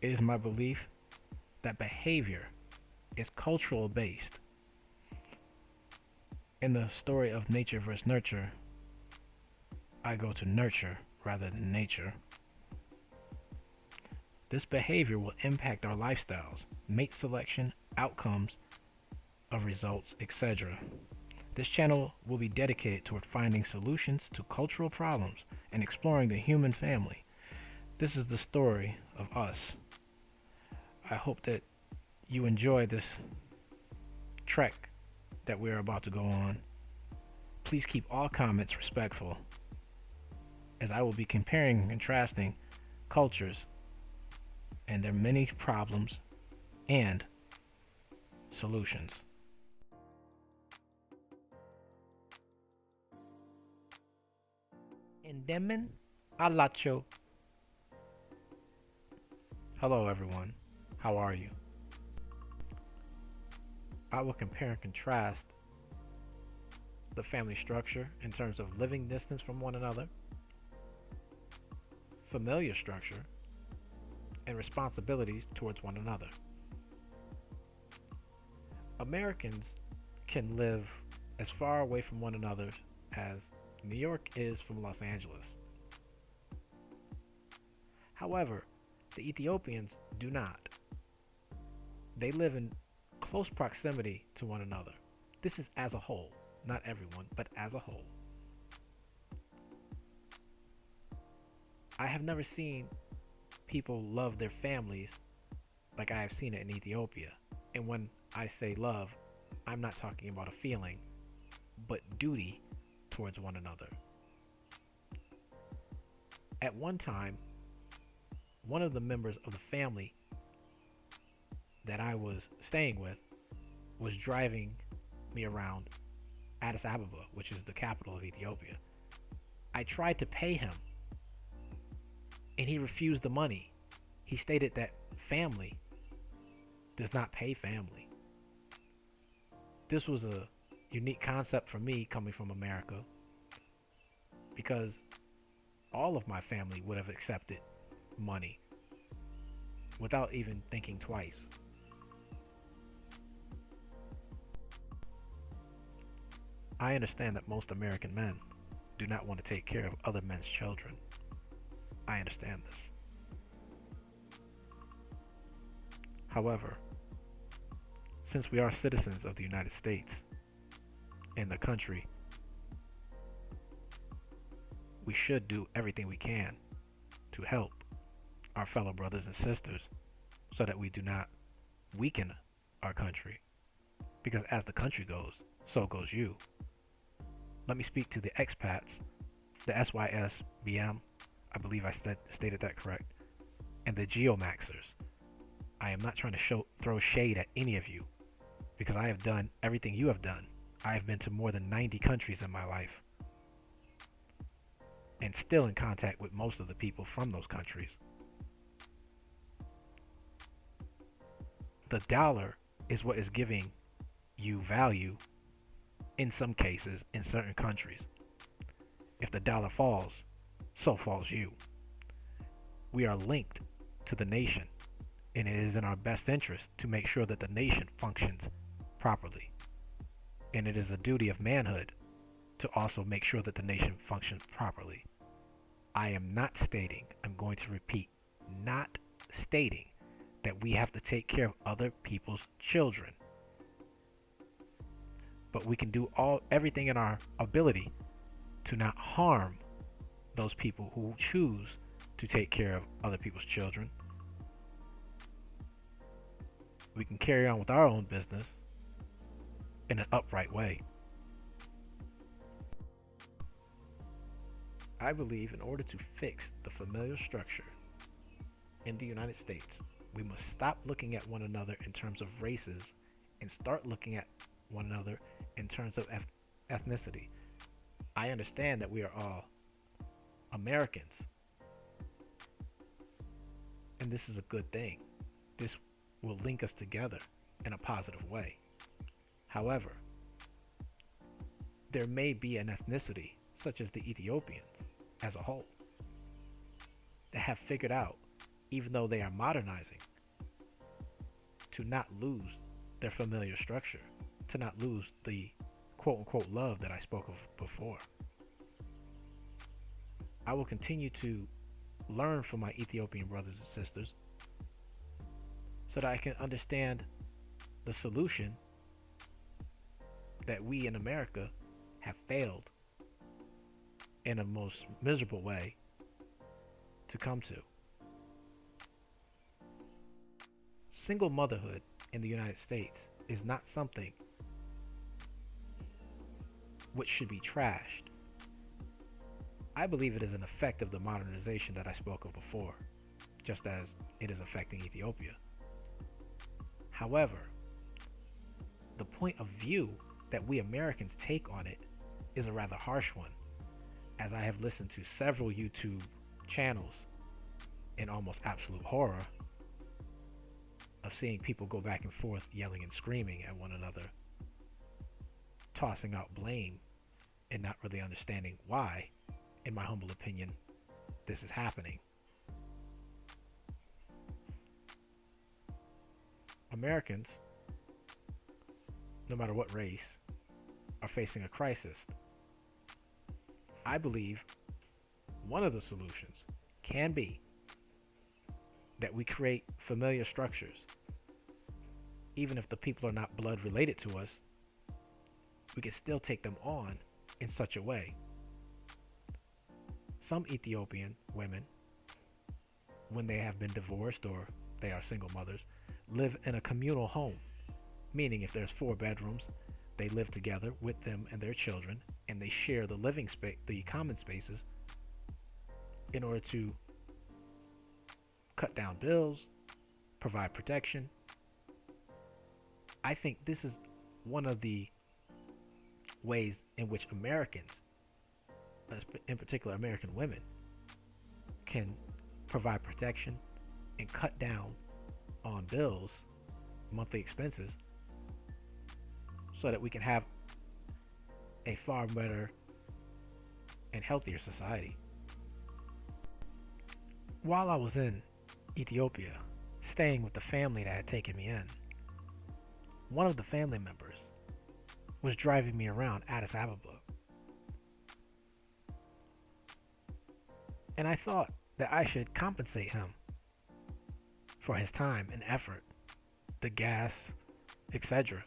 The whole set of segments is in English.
It is my belief that behavior is cultural based. In the story of nature versus nurture, I go to nurture rather than nature. This behavior will impact our lifestyles, mate selection, outcomes of results, etc. This channel will be dedicated toward finding solutions to cultural problems and exploring the human family. This is the story of us. I hope that you enjoy this trek that we're about to go on. Please keep all comments respectful, as I will be comparing and contrasting cultures and their many problems and solutions. Indemin Alacho. Hello, everyone. How are you? I will compare and contrast the family structure in terms of living distance from one another, familiar structure, and responsibilities towards one another. Americans can live as far away from one another as New York is from Los Angeles. However, the Ethiopians do not. They live in close proximity to one another. This is as a whole, not everyone, but as a whole. I have never seen people love their families like I have seen it in Ethiopia. And when I say love, I'm not talking about a feeling, but duty towards one another. At one time, one of the members of the family that I was staying with was driving me around Addis Ababa, which is the capital of Ethiopia. I tried to pay him, and he refused the money. He stated that family does not pay family. This was a unique concept for me coming from America, because all of my family would have accepted money without even thinking twice. I understand that most American men do not want to take care of other men's children. I understand this. However, since we are citizens of the United States and the country, we should do everything we can to help our fellow brothers and sisters so that we do not weaken our country. Because as the country goes, so goes you. Let me speak to the expats, the SYSBM, I believe I stated that correct, and the Geomaxers. I am not trying to throw shade at any of you, because I have done everything you have done. I have been to more than 90 countries in my life, and still in contact with most of the people from those countries. The dollar is what is giving you value in some cases in certain countries. If the dollar falls, so falls you. We are linked to the nation, and it is in our best interest to make sure that the nation functions properly. And it is a duty of manhood to also make sure that the nation functions properly. I am not stating, I'm going to repeat, not stating that we have to take care of other people's children. But we can do everything in our ability to not harm those people who choose to take care of other people's children. We can carry on with our own business in an upright way. I believe in order to fix the familial structure in the United States, we must stop looking at one another in terms of races and start looking at one another in terms of ethnicity. I understand that we are all Americans, and this is a good thing. This will link us together in a positive way. However, there may be an ethnicity, such as the Ethiopians as a whole, that have figured out even though they are modernizing, to not lose their familiar structure, to not lose the quote unquote love that I spoke of before. I will continue to learn from my Ethiopian brothers and sisters so that I can understand the solution that we in America have failed in a most miserable way to come to. Single motherhood in the United States is not something which should be trashed. I believe it is an effect of the modernization that I spoke of before, just as it is affecting Ethiopia. However, the point of view that we Americans take on it is a rather harsh one, as I have listened to several YouTube channels in almost absolute horror of seeing people go back and forth yelling and screaming at one another, tossing out blame and not really understanding why, in my humble opinion, this is happening. Americans, no matter what race, are facing a crisis. I believe one of the solutions can be that we create familiar structures. Even if the people are not blood related to us, we can still take them on in such a way. Some Ethiopian women, when they have been divorced or they are single mothers, live in a communal home, meaning if there's 4 bedrooms, they live together with them and their children, and they share the living space, the common spaces, in order to cut down bills, provide protection. I think this is one of the ways in which Americans, in particular American women, can provide protection and cut down on bills, monthly expenses, so that we can have a far better and healthier society. While I was in Ethiopia, staying with the family that had taken me in, one of the family members was driving me around Addis Ababa. And I thought that I should compensate him for his time and effort, the gas, etc.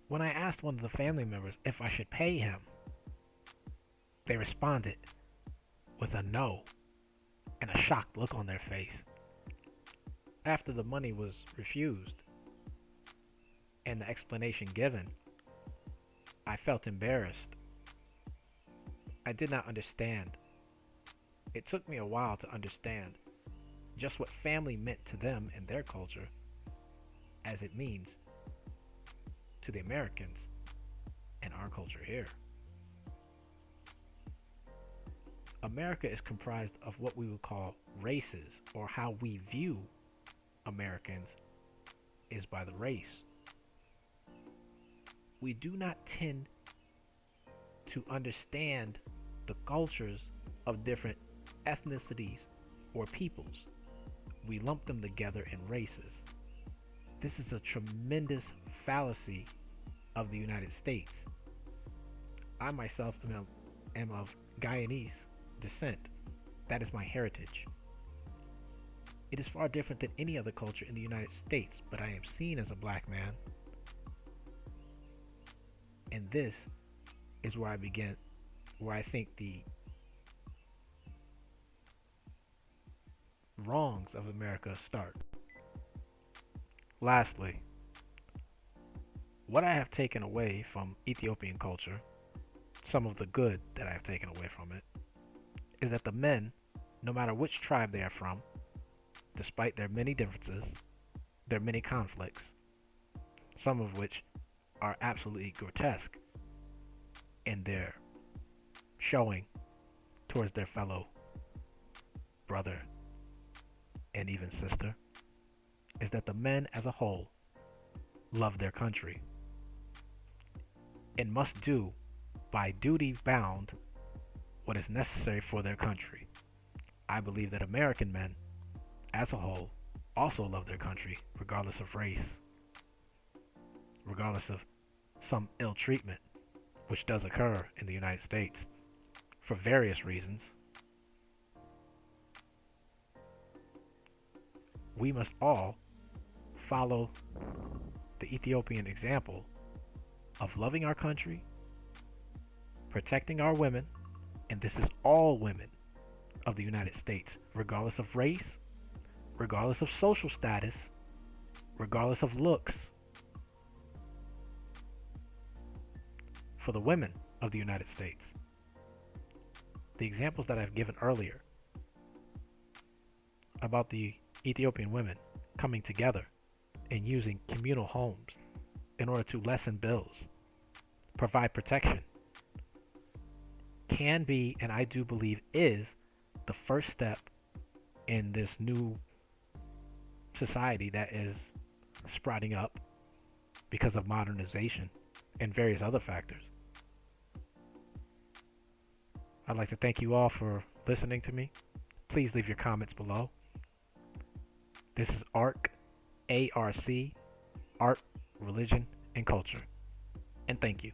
When I asked one of the family members if I should pay him, they responded with a no and a shocked look on their face. After the money was refused and the explanation given, I felt embarrassed. I did not understand. It took me a while to understand just what family meant to them and their culture as it means to the Americans and our culture here. America is comprised of what we would call races, or how we view Americans is by the race. We do not tend to understand the cultures of different ethnicities or peoples. We lump them together in races. This is a tremendous fallacy of the United States. I myself am of Guyanese descent. That is my heritage. It is far different than any other culture in the United States, but I am seen as a black man. And this is where I think the wrongs of America start. Lastly, what I have taken away from Ethiopian culture, some of the good that I have taken away from it, is that the men, no matter which tribe they are from, despite their many differences, their many conflicts, some of which are absolutely grotesque in their showing towards their fellow brother and even sister, is that the men as a whole love their country and must do by duty bound what is necessary for their country. I believe that American men, as a whole, also love their country, regardless of race, regardless of some ill treatment, which does occur in the United States for various reasons. We must all follow the Ethiopian example of loving our country, protecting our women, and this is all women of the United States, regardless of race, regardless of social status, regardless of looks. For the women of the United States, the examples that I've given earlier about the Ethiopian women coming together and using communal homes in order to lessen bills, provide protection, can be, and I do believe is, the first step in this new society that is sprouting up because of modernization and various other factors. I'd like to thank you all for listening to me. Please leave your comments below. This is ARC, ARC, Art, Religion, and Culture. And thank you.